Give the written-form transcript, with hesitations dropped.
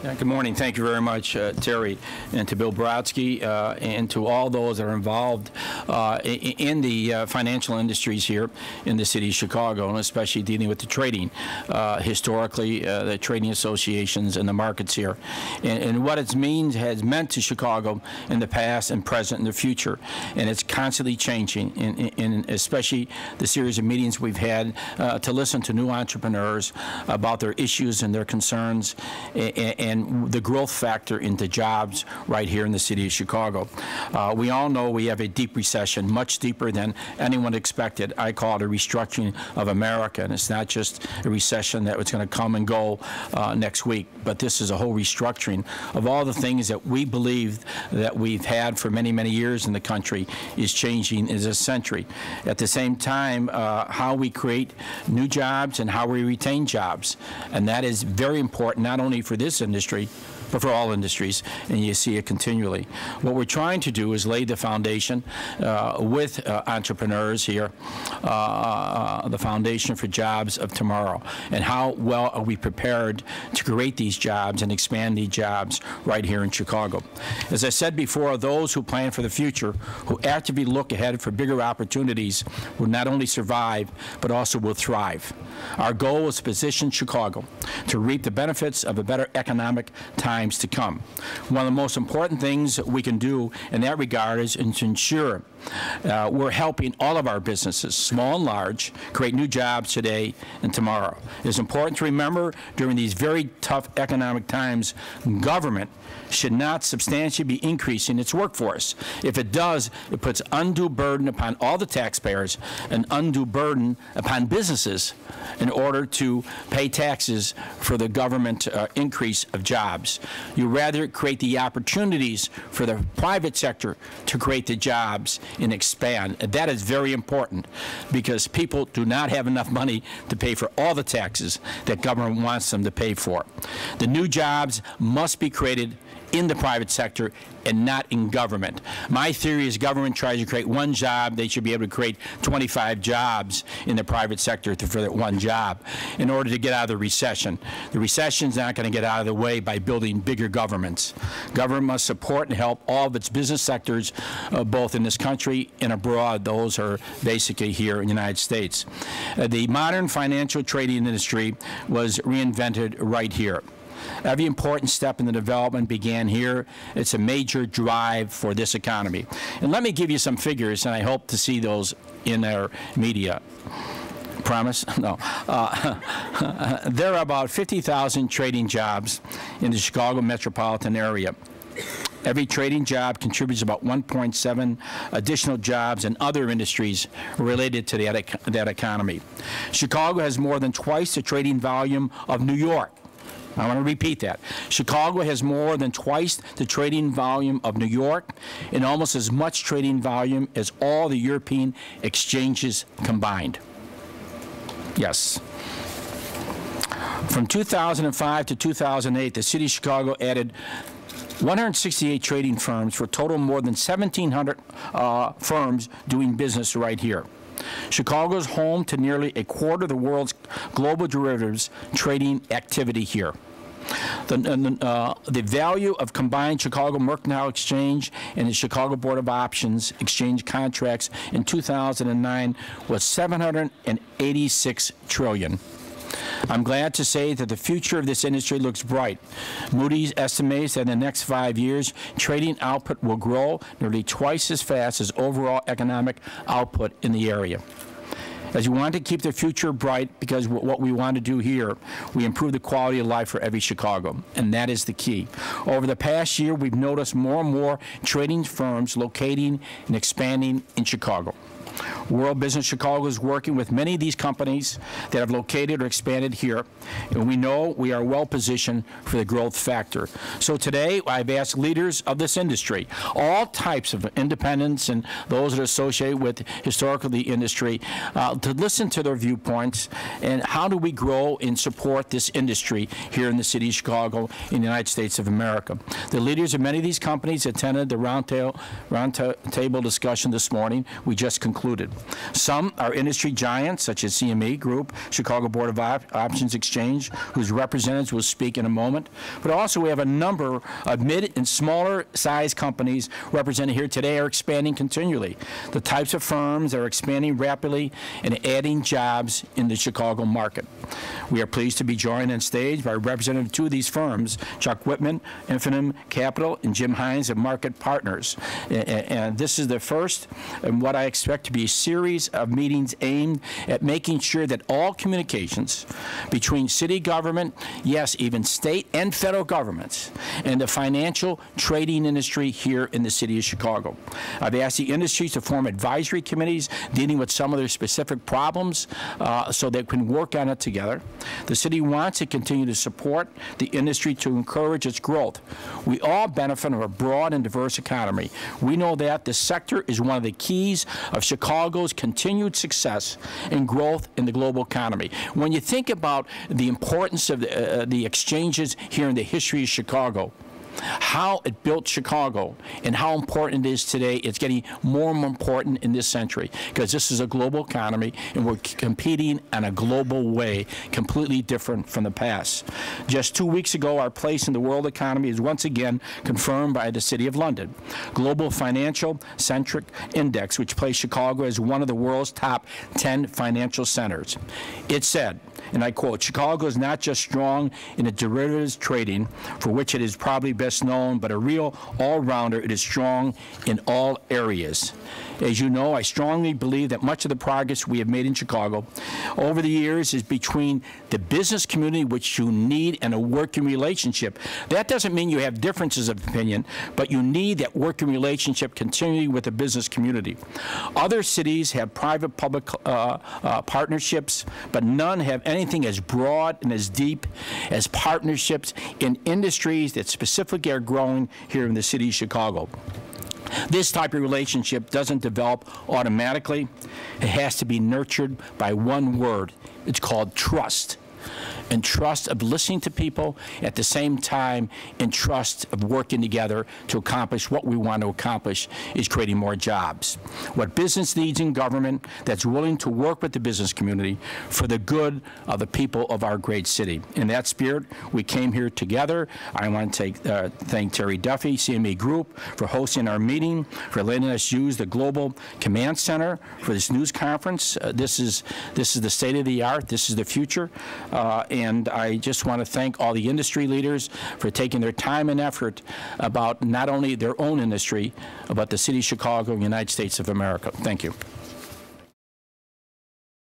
Good morning. Thank you very much, Terry, and to Bill Brodsky, and to all those that are involved in the financial industries here in the city of Chicago, and especially dealing with the trading, historically, the trading associations and the markets here, and what it has meant to Chicago in the past and present and the future. And it's constantly changing, and especially the series of meetings we've had to listen to new entrepreneurs about their issues and their concerns, and the growth factor into jobs right here in the city of Chicago. We all know we have a deep recession, much deeper than anyone expected. I call it a restructuring of America, and it's not just a recession that was going to come and go next week, but this is a whole restructuring of all the things that we believe that we've had for many, many years in the country is changing in this century. At the same time, how we create new jobs and how we retain jobs, and that is very important not only for this industry, but for all industries, and you see it continually. What we're trying to do is lay the foundation with entrepreneurs here, the foundation for jobs of tomorrow, and how well are we prepared to create these jobs and expand these jobs right here in Chicago. As I said before, those who plan for the future, who actively look ahead for bigger opportunities, will not only survive, but also will thrive. Our goal is to position Chicago to reap the benefits of a better economic times to come. One of the most important things that we can do in that regard is to ensure we're helping all of our businesses, small and large, create new jobs today and tomorrow. It's important to remember during these very tough economic times, government should not substantially be increasing its workforce. If it does, it puts undue burden upon all the taxpayers and undue burden upon businesses in order to pay taxes for the government increase of jobs. You rather create the opportunities for the private sector to create the jobs and expand. And that is very important because people do not have enough money to pay for all the taxes that government wants them to pay for. The new jobs must be created in the private sector and not in government. My theory is government tries to create one job, they should be able to create 25 jobs in the private sector for that one job in order to get out of the recession. The recession's not going to get out of the way by building bigger governments. Government must support and help all of its business sectors, both in this country and abroad. Those are basically here in the United States. The modern financial trading industry was reinvented right here. Every important step in the development began here. It's a major drive for this economy. And let me give you some figures, and I hope to see those in our media. Promise? No. There are about 50,000 trading jobs in the Chicago metropolitan area. Every trading job contributes about 1.7 additional jobs in other industries related to that economy. Chicago has more than twice the trading volume of New York. I want to repeat that. Chicago has more than twice the trading volume of New York and almost as much trading volume as all the European exchanges combined. Yes. From 2005 to 2008, the city of Chicago added 168 trading firms for a total of more than 1,700 firms doing business right here. Chicago is home to nearly a quarter of the world's global derivatives trading activity here. The value of combined Chicago Mercantile Exchange and the Chicago Board of Options exchange contracts in 2009 was $786 trillion. I'm glad to say that the future of this industry looks bright. Moody's estimates that in the next 5 years, trading output will grow nearly twice as fast as overall economic output in the area. As we want to keep the future bright, because what we want to do here, we improve the quality of life for every Chicago, and that is the key. Over the past year, we've noticed more and more trading firms locating and expanding in Chicago. World Business Chicago is working with many of these companies that have located or expanded here, and we know we are well positioned for the growth factor. So today, I've asked leaders of this industry, all types of independents and those that are associated with historically the industry, to listen to their viewpoints and how do we grow and support this industry here in the city of Chicago in the United States of America. The leaders of many of these companies attended the roundtable discussion this morning. We just concluded included. Some are industry giants, such as CME Group, Chicago Board of Options Exchange, whose representatives will speak in a moment. But also we have a number of mid and smaller size companies represented here today are expanding continually. The types of firms that are expanding rapidly and adding jobs in the Chicago market. We are pleased to be joined on stage by representatives of two of these firms, Chuck Whitman, Infinitum Capital, and Jim Hines of Market Partners. And this is the first in what I expect to be a series of meetings aimed at making sure that all communications between city government, yes, even state and federal governments, and the financial trading industry here in the city of Chicago. I've asked the industries to form advisory committees dealing with some of their specific problems so they can work on it together. The city wants to continue to support the industry to encourage its growth. We all benefit from a broad and diverse economy. We know that the sector is one of the keys of Chicago's continued success and growth in the global economy. When you think about the importance of the exchanges here in the history of Chicago, how it built Chicago and how important it is today, it's getting more and more important in this century because this is a global economy and we're competing in a global way, completely different from the past. Just 2 weeks ago, our place in the world economy is once again confirmed by the City of London. Global Financial Centric Index, which placed Chicago as one of the world's top 10 financial centers. It said, and I quote, "Chicago is not just strong in the derivatives trading, for which it is probably best known, but a real all-rounder. It is strong in all areas." As you know, I strongly believe that much of the progress we have made in Chicago over the years is between the business community, which you need, and a working relationship. That doesn't mean you have differences of opinion, but you need that working relationship continually with the business community. Other cities have private-public partnerships, but none have anything as broad and as deep as partnerships in industries that specifically are growing here in the city of Chicago. This type of relationship doesn't develop automatically. It has to be nurtured by one word. It's called trust. And trust of listening to people at the same time, and trust of working together to accomplish what we want to accomplish is creating more jobs. What business needs in government that's willing to work with the business community for the good of the people of our great city. In that spirit, we came here together. I want to thank Terry Duffy, CME Group, for hosting our meeting, for letting us use the Global Command Center for this news conference. This is the state of the art. This is the future. And I just want to thank all the industry leaders for taking their time and effort about not only their own industry, but the city of Chicago and the United States of America. Thank you.